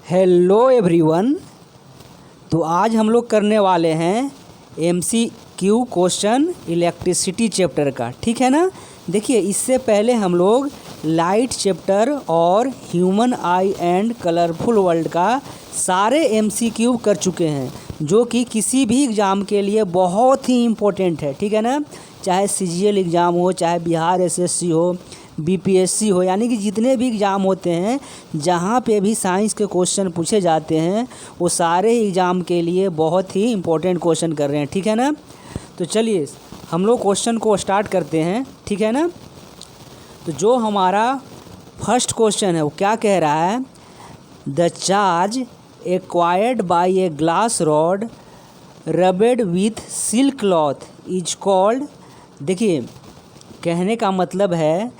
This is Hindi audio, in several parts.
Hello everyone. तो आज हम लोग करने वाले हैं एमसीक्यू क्वेश्चन इलेक्ट्रिसिटी चैप्टर का, ठीक है ना। देखिए, इससे पहले हम लोग लाइट चैप्टर और human I and colourful world का सारे एमसीक्यू कर चुके हैं, जो कि किसी भी एग्ज़ाम के लिए बहुत ही इम्पोर्टेंट है, ठीक है ना। चाहे सीजीएल एग्ज़ाम हो, चाहे बिहार एसएससी हो, बीपीएससी हो, यानी कि जितने भी एग्ज़ाम होते हैं जहाँ पे भी साइंस के क्वेश्चन पूछे जाते हैं वो सारे एग्ज़ाम के लिए बहुत ही इम्पोर्टेंट क्वेश्चन कर रहे हैं, ठीक है ना। तो चलिए हम लोग क्वेश्चन को स्टार्ट करते हैं, ठीक है ना। तो जो हमारा फर्स्ट क्वेश्चन है वो क्या कह रहा है, the charge acquired by a glass rod rubbed with silk cloth is called. देखिए, कहने का मतलब है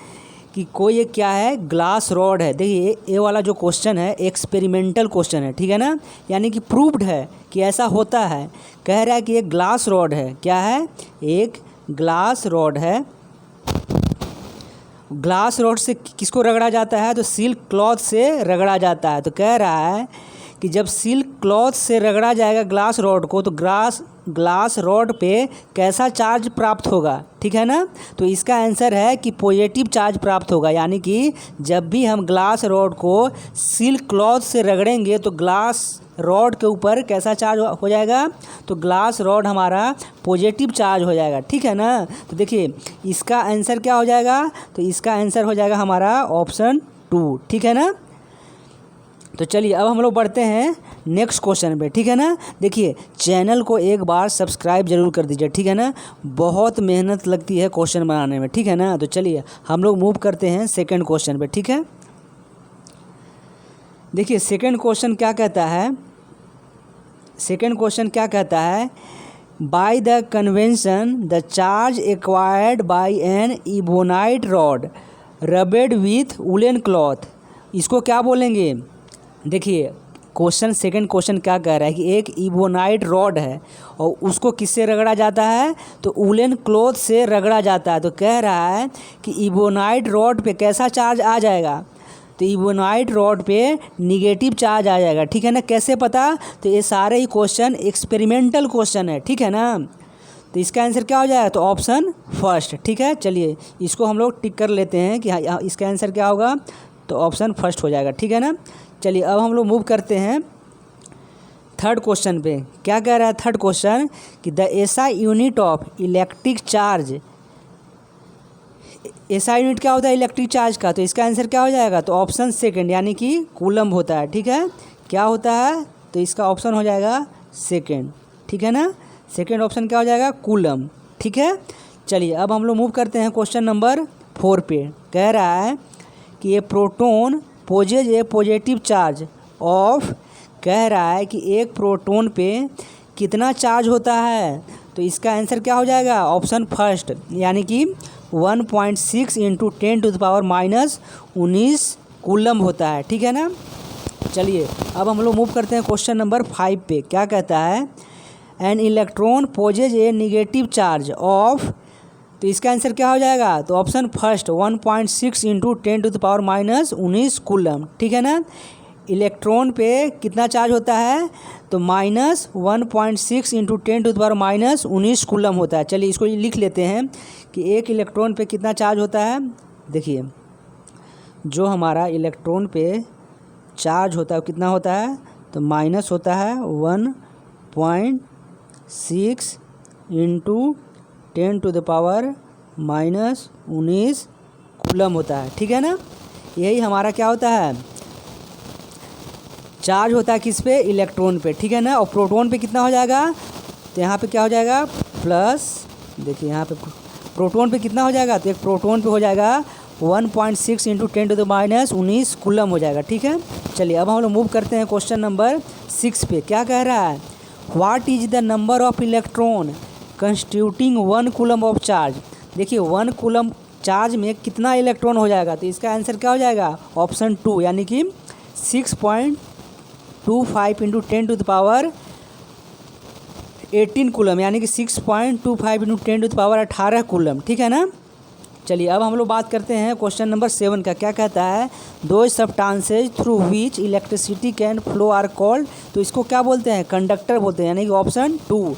कि कोई एक क्या है, ग्लास रॉड है। देखिए, ये वाला जो क्वेश्चन है एक्सपेरिमेंटल क्वेश्चन है, ठीक है ना, यानी कि प्रूव्ड है कि ऐसा होता है। कह रहा है कि एक ग्लास रॉड है, क्या है, एक ग्लास रॉड है। ग्लास रॉड से किसको रगड़ा जाता है, तो सिल्क क्लॉथ से रगड़ा जाता है। तो कह रहा है कि जब सिल्क क्लॉथ से रगड़ा जाएगा ग्लास रॉड को, तो ग्लास रॉड पे कैसा चार्ज प्राप्त होगा, ठीक है ना। तो इसका आंसर है कि पॉजिटिव चार्ज प्राप्त होगा, यानी कि जब भी हम ग्लास रॉड को सिल्क क्लॉथ से रगड़ेंगे तो ग्लास रॉड के ऊपर कैसा चार्ज हो जाएगा, तो ग्लास रॉड हमारा पॉजिटिव चार्ज हो जाएगा, ठीक है ना। तो देखिए, इसका आंसर क्या हो जाएगा, तो इसका आंसर हो जाएगा हमारा ऑप्शन 2, ठीक है ना। तो चलिए अब हम लोग बढ़ते हैं नेक्स्ट क्वेश्चन पे, ठीक है ना। देखिए, चैनल को एक बार सब्सक्राइब जरूर कर दीजिए, ठीक है ना। बहुत मेहनत लगती है क्वेश्चन बनाने में, ठीक है ना। तो चलिए हम लोग मूव करते हैं सेकंड क्वेश्चन पे, ठीक है। देखिए, सेकंड क्वेश्चन क्या कहता है, सेकंड क्वेश्चन क्या कहता है, by the convention the charge acquired by an ebonite rod rubbed with woollen cloth, इसको क्या बोलेंगे। देखिए, क्वेश्चन सेकंड क्वेश्चन क्या कह रहा है कि एक इबोनाइट रॉड है और उसको किससे रगड़ा जाता है, तो वुलन क्लॉथ से रगड़ा जाता है। तो कह रहा है कि इबोनाइट रॉड पे कैसा चार्ज आ जाएगा, तो इबोनाइट रॉड पे निगेटिव चार्ज आ जाएगा, ठीक है ना। कैसे पता, तो ये सारे ही क्वेश्चन एक्सपेरिमेंटल क्वेश्चन है, ठीक है ना। तो इसका आंसर क्या हो जाएगा, तो ऑप्शन फर्स्ट, ठीक है। चलिए इसको हम लोग टिक कर लेते हैं कि हाँ, इसका आंसर क्या होगा, तो ऑप्शन फर्स्ट हो जाएगा, ठीक है ना। चलिए अब हम लोग मूव करते हैं थर्ड क्वेश्चन पे। क्या कह रहा है थर्ड क्वेश्चन, कि the SI unit of electric charge, SI unit क्या होता है इलेक्ट्रिक चार्ज का, तो इसका आंसर क्या हो जाएगा, तो ऑप्शन सेकंड, यानी कि कूलम होता है, ठीक है। क्या होता है, तो इसका ऑप्शन हो जाएगा सेकंड, ठीक है ना। सेकंड ऑप्शन क्या हो जाएगा, कूलम, ठीक है। चलिए अब हम लोग मूव करते हैं क्वेश्चन नंबर 4 पे। कह रहा है कि ये proton poses a positive charge of, कह रहा है कि एक प्रोटोन पे कितना चार्ज होता है, तो इसका आंसर क्या हो जाएगा, ऑप्शन फर्स्ट, यानी कि 1.6 इंटू 10⁻⁻19 कूलम होता है, ठीक है ना। चलिए अब हम लोग मूव करते हैं क्वेश्चन नंबर 5 पे। क्या कहता है, an electron poses a negative charge of, तो इसका आंसर क्या हो जाएगा, तो ऑप्शन फर्स्ट 1.6 इंटू 10⁻⁻19 कूलम, ठीक है ना। इलेक्ट्रॉन पे कितना चार्ज होता है, तो -1.6 इंटू 10⁻⁻19 कूलम होता है। चलिए इसको लिख लेते हैं कि एक इलेक्ट्रॉन पे कितना चार्ज होता है। देखिए, जो हमारा इलेक्ट्रॉन पे चार्ज होता है वो कितना होता है, तो माइनस होता है 1.6 इंटू 10⁻⁻19 कूलम होता है, ठीक है ना। यही हमारा क्या होता है, चार्ज होता है किस पे, इलेक्ट्रॉन पे, ठीक है ना। और प्रोटॉन पे कितना हो जाएगा, तो यहाँ पे क्या हो जाएगा प्लस, देखिए यहाँ पे प्रोटॉन पे कितना हो जाएगा, तो एक प्रोटॉन पे हो जाएगा 1.6 इंटू 10⁻⁻19 कूलम हो जाएगा, ठीक है। चलिए अब हम लोग मूव करते हैं क्वेश्चन नंबर 6 पे। क्या कह रहा है, what is the number of electron constituting 1 coulomb of charge. देखिए, 1 कूलम चार्ज में कितना इलेक्ट्रॉन हो जाएगा, तो इसका आंसर क्या हो जाएगा, ऑप्शन 2, यानी कि 6.25 इंटू 10⁻18 कूलम, यानी कि 6.25 इंटू 10⁻18 कूलम, ठीक है ना। चलिए अब हम लोग बात करते हैं क्वेश्चन नंबर 7 का। क्या कहता है, two substances through which electricity can flow are called. तो इसको क्या बोलते हैं, कंडक्टर बोलते हैं, यानी कि ऑप्शन 2।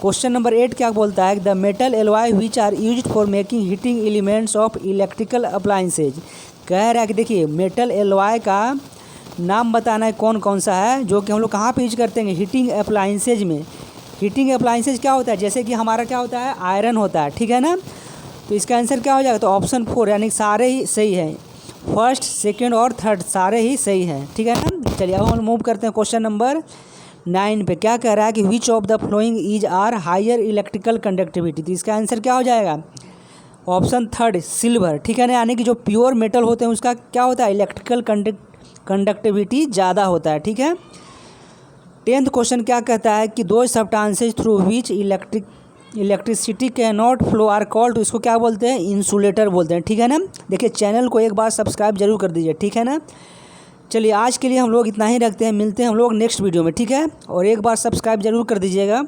क्वेश्चन नंबर 8 क्या बोलता है, the metal alloy which are used for making heating elements of electrical appliances. कह रहा है कि देखिए मेटल एलॉय का नाम बताना है कौन कौन सा है जो कि हम लोग कहाँ पे यूज करते हैं, हीटिंग अप्लायंसेज में। हीटिंग अप्लायंसेज क्या होता है, जैसे कि हमारा क्या होता है, आयरन होता है, ठीक है ना। तो इसका आंसर क्या हो जाएगा, तो ऑप्शन 4 यानी सारे ही सही हैं, फर्स्ट सेकंड और थर्ड सारे ही सही हैं, ठीक है ना। चलिए अब हम मूव करते हैं क्वेश्चन नंबर 9 पे। क्या कह रहा है कि which of the flowing is are higher electrical conductivity. तो इसका आंसर क्या हो जाएगा, ऑप्शन 3 सिल्वर, ठीक है ना। यानी कि जो प्योर मेटल होते हैं उसका क्या होता है, इलेक्ट्रिकल कंडक्टिविटी ज़्यादा होता है, ठीक है। 10th क्वेश्चन क्या कहता है कि two substances through which electricity can not flow are called. तो इसको क्या बोलते हैं, इंसुलेटर बोलते हैं, ठीक है ना। देखिए चैनल को एक बार सब्सक्राइब जरूर कर दीजिए, ठीक है ना। चलिए आज के लिए हम लोग इतना ही रखते हैं, मिलते हैं हम लोग नेक्स्ट वीडियो में, ठीक है। और एक बार सब्सक्राइब जरूर कर दीजिएगा।